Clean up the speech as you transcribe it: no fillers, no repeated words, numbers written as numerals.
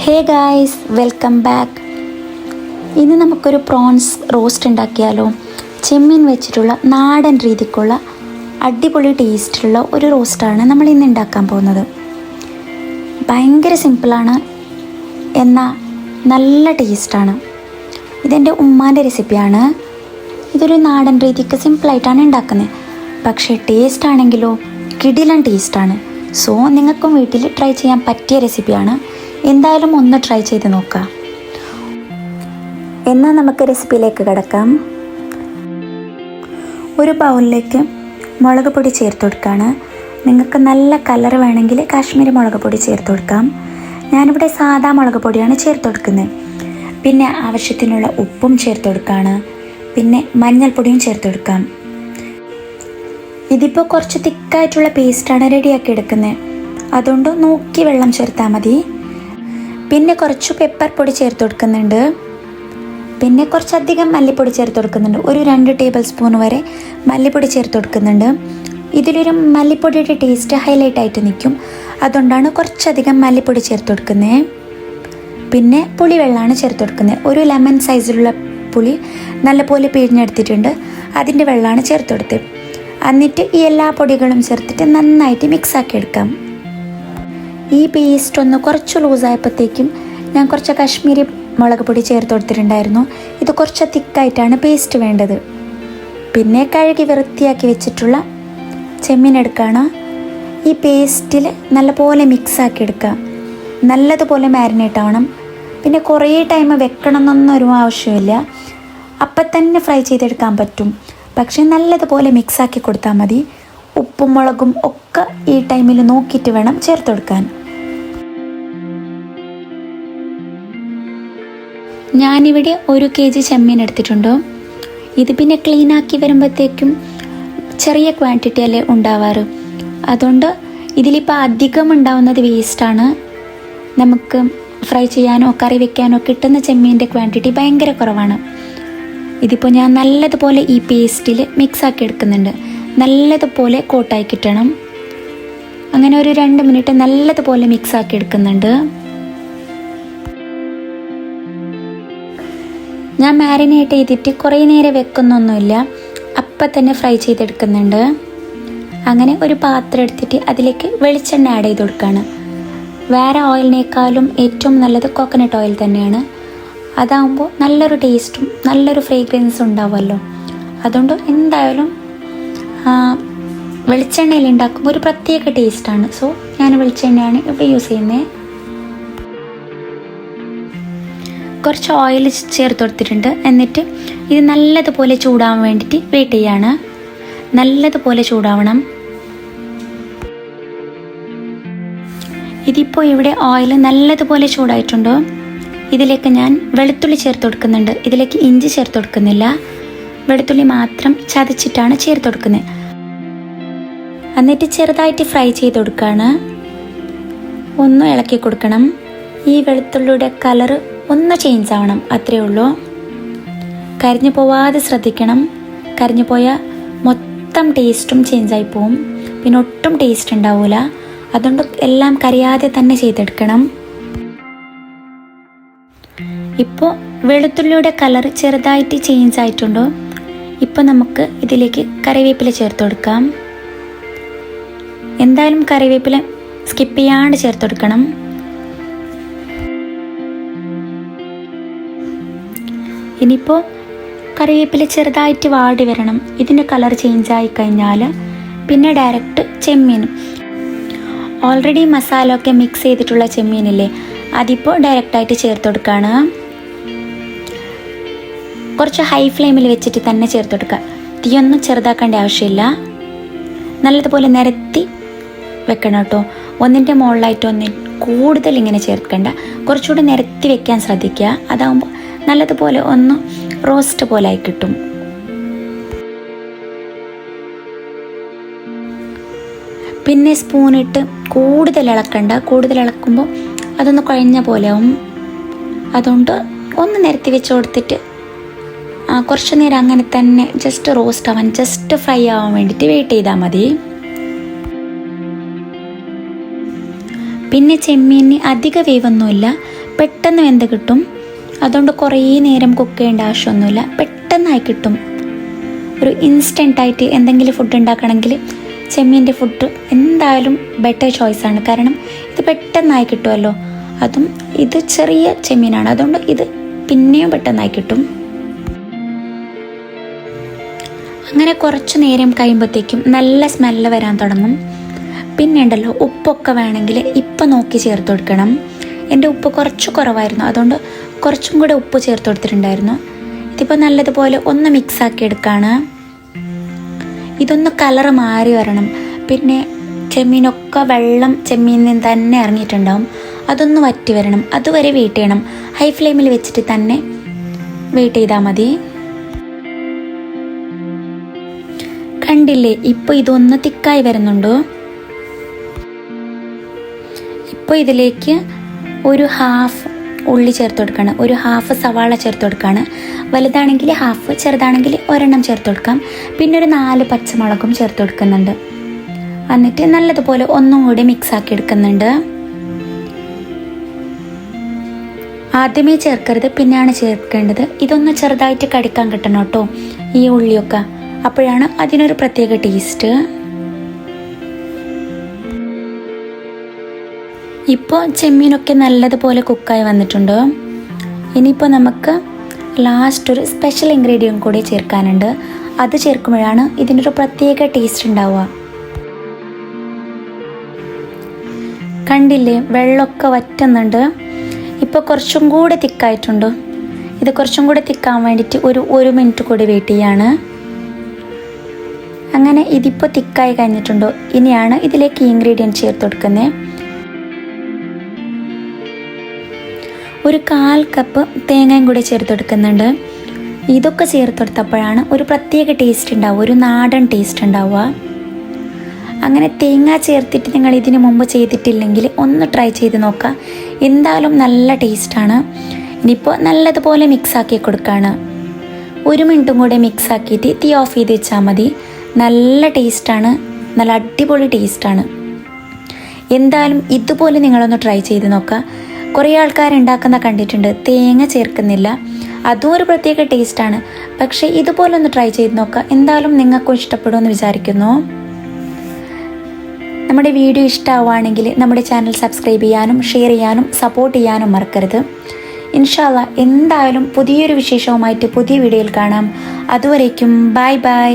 Hey guys, welcome back. ഇന്ന് നമുക്കൊരു prawns roast ഉണ്ടാക്കിയാലോ? ചെമ്മീൻ വെച്ചിട്ടുള്ള നാടൻ രീതിക്കുള്ള അടിപൊളി ടേസ്റ്റിലുള്ള ഒരു റോസ്റ്റാണ് നമ്മൾ ഇന്ന് ഉണ്ടാക്കാൻ പോകുന്നത്. ഭയങ്കര സിമ്പിളാണ്, എന്നാൽ നല്ല ടേസ്റ്റാണ്. ഇതെൻ്റെ ഉമ്മാൻ്റെ റെസിപ്പിയാണ്. ഇതൊരു നാടൻ രീതിക്ക് സിമ്പിളായിട്ടാണ് ഉണ്ടാക്കുന്നത്. പക്ഷേ ടേസ്റ്റ് ആണെങ്കിലോ കിടിലൻ ടേസ്റ്റാണ്. സോ നിങ്ങൾക്കും വീട്ടിൽ ട്രൈ ചെയ്യാൻ പറ്റിയ റെസിപ്പിയാണ്. എന്തായാലും ഒന്ന് ട്രൈ ചെയ്ത് നോക്കാം. എന്നാൽ നമുക്ക് റെസിപ്പിയിലേക്ക് കിടക്കാം. ഒരു ബൗളിലേക്ക് മുളക് പൊടി ചേർത്ത് കൊടുക്കുകയാണ്. നിങ്ങൾക്ക് നല്ല കളർ വേണമെങ്കിൽ കാശ്മീരി മുളക് പൊടി ചേർത്ത് കൊടുക്കാം. ഞാനിവിടെ സാദാ മുളക് പൊടിയാണ് ചേർത്ത് കൊടുക്കുന്നത്. പിന്നെ ആവശ്യത്തിനുള്ള ഉപ്പും ചേർത്ത് കൊടുക്കുകയാണ്. പിന്നെ മഞ്ഞൾപ്പൊടിയും ചേർത്ത് കൊടുക്കാം. ഇതിപ്പോൾ കുറച്ച് തിക്കായിട്ടുള്ള പേസ്റ്റാണ് റെഡിയാക്കി എടുക്കുന്നത്. അതുകൊണ്ട് നോക്കി വെള്ളം ചേർത്താൽ മതി. പിന്നെ കുറച്ച് പെപ്പർ പൊടി ചേർത്ത് കൊടുക്കുന്നുണ്ട്. പിന്നെ കുറച്ചധികം മല്ലിപ്പൊടി ചേർത്ത് കൊടുക്കുന്നുണ്ട്. ഒരു 2 ടേബിൾ സ്പൂൺ വരെ മല്ലിപ്പൊടി ചേർത്ത് കൊടുക്കുന്നുണ്ട്. ഇതിലൊരു മല്ലിപ്പൊടിയുടെ ടേസ്റ്റ് ഹൈലൈറ്റ് ആയിട്ട് നിൽക്കും. അതുകൊണ്ടാണ് കുറച്ചധികം മല്ലിപ്പൊടി ചേർത്ത് കൊടുക്കുന്നത്. പിന്നെ പുളിവെള്ളമാണ് ചേർത്ത് കൊടുക്കുന്നത്. ഒരു ലെമൺ സൈസിലുള്ള പുളി നല്ലപോലെ പിഴിഞ്ഞെടുത്തിട്ടുണ്ട്. അതിൻ്റെ വെള്ളമാണ് ചേർത്ത് കൊടുത്തത്. എന്നിട്ട് ഈ എല്ലാ പൊടികളും ചേർത്തിട്ട് നന്നായിട്ട് മിക്സാക്കി എടുക്കാം. ഈ പേസ്റ്റ് ഒന്ന് കുറച്ച് ലൂസായപ്പോഴത്തേക്കും ഞാൻ കുറച്ച് കാശ്മീരി മുളക് പൊടി ചേർത്ത് കൊടുത്തിട്ടുണ്ടായിരുന്നു. ഇത് കുറച്ച് തിക്കായിട്ടാണ് പേസ്റ്റ് വേണ്ടത്. പിന്നെ കഴുകി വൃത്തിയാക്കി വെച്ചിട്ടുള്ള ചെമ്മീൻ എടുക്കുകയാണ്. ഈ പേസ്റ്റിൽ നല്ലപോലെ മിക്സാക്കി എടുക്കുക. നല്ലതുപോലെ മാരിനേറ്റ് ആവണം. പിന്നെ കുറേ ടൈം വെക്കണം എന്നൊന്നും ആവശ്യമില്ല. അപ്പം തന്നെ ഫ്രൈ ചെയ്തെടുക്കാൻ പറ്റും. പക്ഷേ നല്ലതുപോലെ മിക്സാക്കി കൊടുത്താൽ മതി. ഉപ്പും മുളകും ഒക്കെ ഈ ടൈമിൽ നോക്കിയിട്ട് വേണം ചേർത്ത് കൊടുക്കാൻ. ഞാനിവിടെ 1 kg ചെമ്മീൻ എടുത്തിട്ടുണ്ടോ. ഇത് പിന്നെ ക്ലീനാക്കി വരുമ്പോഴത്തേക്കും ചെറിയ ക്വാണ്ടിറ്റി അല്ലേ ഉണ്ടാവാറ്. അതുകൊണ്ട് ഇതിലിപ്പോൾ അധികം ഉണ്ടാവുന്നത് വേസ്റ്റാണ്. നമുക്ക് ഫ്രൈ ചെയ്യാനോ കറി വെക്കാനോ കിട്ടുന്ന ചെമ്മീൻ്റെ ക്വാണ്ടിറ്റി ഭയങ്കര കുറവാണ്. ഇതിപ്പോൾ ഞാൻ നല്ലതുപോലെ ഈ പേസ്റ്റിൽ മിക്സാക്കി എടുക്കുന്നുണ്ട്. നല്ലതുപോലെ കോട്ടായി കിട്ടണം. അങ്ങനെ ഒരു 2 മിനിറ്റ് നല്ലതുപോലെ മിക്സാക്കി എടുക്കുന്നുണ്ട്. ഞാൻ മാരിനേറ്റ് ചെയ്തിട്ട് കുറേ നേരം വെക്കുന്നൊന്നുമില്ല. അപ്പം തന്നെ ഫ്രൈ ചെയ്തെടുക്കുന്നുണ്ട്. അങ്ങനെ ഒരു പാത്രം എടുത്തിട്ട് അതിലേക്ക് വെളിച്ചെണ്ണ ആഡ് ചെയ്ത് കൊടുക്കുകയാണ്. വേറെ ഓയിലിനേക്കാളും ഏറ്റവും നല്ലത് കോക്കനട്ട് ഓയിൽ തന്നെയാണ്. അതാകുമ്പോൾ നല്ലൊരു ടേസ്റ്റും നല്ലൊരു ഫ്രേഗ്രൻസും ഉണ്ടാവുമല്ലോ. അതുകൊണ്ട് എന്തായാലും വെളിച്ചെണ്ണയിൽ ഉണ്ടാക്കുമ്പോൾ ഒരു പ്രത്യേക ടേസ്റ്റാണ്. സോ ഞാൻ വെളിച്ചെണ്ണയാണ് ഇവിടെ യൂസ് ചെയ്യുന്നത്. കുറച്ച് ഓയിൽ ചേർത്ത് കൊടുത്തിട്ടുണ്ട്. എന്നിട്ട് ഇത് നല്ലതുപോലെ ചൂടാവാൻ വേണ്ടിയിട്ട് വെയിറ്റ് ചെയ്യാണ്. നല്ലതുപോലെ ചൂടാവണം. ഇതിപ്പോൾ ഇവിടെ ഓയിൽ നല്ലതുപോലെ ചൂടായിട്ടുണ്ടോ. ഇതിലേക്ക് ഞാൻ വെളുത്തുള്ളി ചേർത്ത് കൊടുക്കുന്നുണ്ട്. ഇതിലേക്ക് ഇഞ്ചി ചേർത്ത് കൊടുക്കുന്നില്ല. വെളുത്തുള്ളി മാത്രം ചതച്ചിട്ടാണ് ചേർത്ത് കൊടുക്കുന്നത്. എന്നിട്ട് ചെറുതായിട്ട് ഫ്രൈ ചെയ്ത് കൊടുക്കുകയാണ്. ഒന്ന് ഇളക്കി കൊടുക്കണം. ഈ വെളുത്തുള്ളിയുടെ കളറ് ഒന്ന് ചേഞ്ച് ആവണം, അത്രയേ ഉള്ളൂ. കരിഞ്ഞു പോവാതെ ശ്രദ്ധിക്കണം. കരിഞ്ഞു പോയാൽ മൊത്തം ടേസ്റ്റും ചേഞ്ചായി പോവും. പിന്നെ ഒട്ടും ടേസ്റ്റ് ഉണ്ടാവില്ല. അതുകൊണ്ട് എല്ലാം കരിയാതെ തന്നെ ചെയ്തെടുക്കണം. ഇപ്പോൾ വെളുത്തുള്ളിയുടെ കളർ ചെറുതായിട്ട് ചേഞ്ച് ആയിട്ടുണ്ടോ. ഇപ്പോൾ നമുക്ക് ഇതിലേക്ക് കറിവേപ്പില ചേർത്ത് കൊടുക്കാം. എന്തായാലും കറിവേപ്പില സ്കിപ്പ് ചെയ്യാണ്ട് ചേർത്ത് കൊടുക്കണം. ഇനിയിപ്പോൾ കറിവേപ്പില ചെറുതായിട്ട് വാടി വരണം. ഇതിൻ്റെ കളർ ചേഞ്ച് ആയി കഴിഞ്ഞാൽ പിന്നെ ഡയറക്റ്റ് ചെമ്മീനും ഓൾറെഡി മസാല ഒക്കെ മിക്സ് ചെയ്തിട്ടുള്ള ചെമ്മീനില്ലേ, അതിപ്പോൾ ഡയറക്റ്റായിട്ട് ചേർത്ത് കൊടുക്കുകയാണ്. കുറച്ച് ഹൈ ഫ്ലെയിമിൽ വെച്ചിട്ട് തന്നെ ചേർത്ത് കൊടുക്കുക. തീയൊന്നും ചെറുതാക്കേണ്ട ആവശ്യമില്ല. നല്ലതുപോലെ നിരത്തി വെക്കണം കേട്ടോ. ഒന്നിൻ്റെ മുകളിലായിട്ട് കൂടുതൽ ഇങ്ങനെ ചേർക്കണ്ട. കുറച്ചുകൂടി നിരത്തി വെക്കാൻ ശ്രദ്ധിക്കുക. അതാകുമ്പോൾ നല്ലതുപോലെ ഒന്ന് റോസ്റ്റ് പോലെ ആയി കിട്ടും. പിന്നെ സ്പൂണിട്ട് കൂടുതൽ ഇളക്കണ്ട. കൂടുതൽ ഇളക്കുമ്പോൾ അതൊന്ന് കുഴഞ്ഞ പോലെ ആവും. അതുകൊണ്ട് ഒന്ന് നിരത്തി വെച്ച് കൊടുത്തിട്ട് കുറച്ച് നേരം അങ്ങനെ തന്നെ ജസ്റ്റ് റോസ്റ്റ് ആവാൻ, ജസ്റ്റ് ഫ്രൈ ആവാൻ വേണ്ടിയിട്ട് വെയിറ്റ് ചെയ്താൽ മതി. പിന്നെ ചെമ്മീന് അധിക വേവൊന്നുമില്ല, പെട്ടെന്ന് വെന്ത് കിട്ടും. അതുകൊണ്ട് കുറേ നേരം കുക്ക് ചെയ്യേണ്ട ആവശ്യമൊന്നുമില്ല, പെട്ടെന്നായി കിട്ടും. ഒരു ഇൻസ്റ്റൻ്റായിട്ട് എന്തെങ്കിലും ഫുഡ് ഉണ്ടാക്കണമെങ്കിൽ ചെമ്മീൻ്റെ ഫുഡ് എന്തായാലും ബെറ്റർ ചോയ്സാണ്. കാരണം ഇത് പെട്ടെന്നായി കിട്ടുമല്ലോ. അതും ഇത് ചെറിയ ചെമ്മീനാണ്, അതുകൊണ്ട് ഇത് പിന്നെയും പെട്ടെന്നായി കിട്ടും. അങ്ങനെ കുറച്ച് നേരം കഴിയുമ്പോഴത്തേക്കും നല്ല സ്മെല്ല് വരാൻ തുടങ്ങും. പിന്നെ ഉണ്ടല്ലോ, ഉപ്പൊക്കെ വേണമെങ്കിൽ ഇപ്പം നോക്കി ചേർത്ത് കൊടുക്കണം. എൻ്റെ ഉപ്പ് കുറച്ച് കുറവായിരുന്നു, അതുകൊണ്ട് കുറച്ചും കൂടെ ഉപ്പ് ചേർത്ത് കൊടുത്തിട്ടുണ്ടായിരുന്നു. ഇതിപ്പോൾ നല്ലതുപോലെ ഒന്ന് മിക്സാക്കി എടുക്കുകയാണ്. ഇതൊന്ന് കളറ് മാറി വരണം. പിന്നെ ചെമ്മീനൊക്കെ വെള്ളം ചെമ്മീനിൽ നിന്ന് തന്നെ ഇറങ്ങിയിട്ടുണ്ടാവും, അതൊന്ന് വറ്റി വരണം. അതുവരെ വെയിറ്റ് ചെയ്യണം. ഹൈ ഫ്ലെയിമിൽ വെച്ചിട്ട് തന്നെ വെയിറ്റ് ചെയ്താൽ മതി. കണ്ടില്ലേ, ഇപ്പോൾ ഇതൊന്ന് തിക്കായി വരുന്നുണ്ടോ? ഇപ്പോൾ ഇതിലേക്ക് ഒരു ഹാഫ് ഉള്ളി ചേർത്ത് കൊടുക്കണം, ഒരു ഹാഫ് സവാള ചേർത്ത് കൊടുക്കുകയാണ്. വലുതാണെങ്കിൽ ഹാഫ്, ചെറുതാണെങ്കിൽ ഒരെണ്ണം ചേർത്ത് കൊടുക്കാം. പിന്നെ ഒരു 4 പച്ചമുളകും ചേർത്ത് കൊടുക്കുന്നുണ്ട്. എന്നിട്ട് നല്ലതുപോലെ ഒന്നും കൂടി മിക്സാക്കി എടുക്കുന്നുണ്ട്. ആദ്യമേ ചേർക്കരുത്, പിന്നെയാണ് ചേർക്കേണ്ടത്. ഇതൊന്ന് ചെറുതായിട്ട് കടിക്കാൻ കിട്ടണം കേട്ടോ ഈ ഉള്ളിയൊക്കെ, അപ്പോഴാണ് അതിനൊരു പ്രത്യേക ടേസ്റ്റ്. ഇപ്പോൾ ചെമ്മീനൊക്കെ നല്ലതുപോലെ കുക്കായി വന്നിട്ടുണ്ട്. ഇനിയിപ്പോൾ നമുക്ക് ലാസ്റ്റ് ഒരു സ്പെഷ്യൽ ഇൻഗ്രീഡിയൻറ്റ് കൂടി ചേർക്കാനുണ്ട്. അത് ചേർക്കുമ്പോഴാണ് ഇതിനൊരു പ്രത്യേക ടേസ്റ്റ് ഉണ്ടാവുക. കണ്ടില്ലേ, വെള്ളമൊക്കെ വറ്റുന്നുണ്ട്. ഇപ്പോൾ കുറച്ചും കൂടെ തിക്കായിട്ടുണ്ട്. ഇത് കുറച്ചും കൂടെ തിക്കാൻ വേണ്ടിയിട്ട് ഒരു മിനിറ്റ് കൂടി വെയിറ്റ് ചെയ്യാണ്. അങ്ങനെ ഇതിപ്പോൾ തിക്കായി കഴിഞ്ഞിട്ടുണ്ടോ. ഇനിയാണ് ഇതിലേക്ക് ഇൻഗ്രീഡിയൻറ്റ് ചേർത്ത് കൊടുക്കുന്നത്. ഒരു 1/4 കപ്പ് തേങ്ങയും കൂടി ചേർത്ത് കൊടുക്കുന്നുണ്ട്. ഇതൊക്കെ ചേർത്ത് കൊടുത്തപ്പോഴാണ് ഒരു പ്രത്യേക ടേസ്റ്റ് ഉണ്ടാവുക, ഒരു നാടൻ ടേസ്റ്റ് ഉണ്ടാവുക. അങ്ങനെ തേങ്ങ ചേർത്തിട്ട് നിങ്ങൾ ഇതിന് മുമ്പ് ചെയ്തിട്ടില്ലെങ്കിൽ ഒന്ന് ട്രൈ ചെയ്ത് നോക്കുക, എന്തായാലും നല്ല ടേസ്റ്റാണ്. ഇനിയിപ്പോൾ നല്ലതുപോലെ മിക്സാക്കി കൊടുക്കുകയാണ്. 1 മിനിറ്റും കൂടെ മിക്സാക്കിയിട്ട് തീ ഓഫ് ചെയ്ത് വെച്ചാൽ മതി. നല്ല ടേസ്റ്റാണ്, നല്ല അടിപൊളി ടേസ്റ്റാണ്. എന്തായാലും ഇതുപോലെ നിങ്ങളൊന്ന് ട്രൈ ചെയ്ത് നോക്കുക. കുറേ ആൾക്കാരുണ്ടാക്കുന്ന കണ്ടിട്ടുണ്ട്, തേങ്ങ ചേർക്കുന്നില്ല, അതും ഒരു പ്രത്യേക ടേസ്റ്റാണ്. പക്ഷേ ഇതുപോലെ ഒന്ന് ട്രൈ ചെയ്ത് നോക്കുക, എന്തായാലും നിങ്ങൾക്കും ഇഷ്ടപ്പെടുമെന്ന് വിചാരിക്കുന്നു. നമ്മുടെ വീഡിയോ ഇഷ്ടമാവുകയാണെങ്കിൽ നമ്മുടെ ചാനൽ സബ്സ്ക്രൈബ് ചെയ്യാനും ഷെയർ ചെയ്യാനും സപ്പോർട്ട് ചെയ്യാനും മറക്കരുത്. ഇൻഷാ അല്ലാഹ് എന്തായാലും പുതിയൊരു വിശേഷവുമായിട്ട് പുതിയ വീഡിയോയിൽ കാണാം. അതുവരേക്കും ബൈ ബൈ.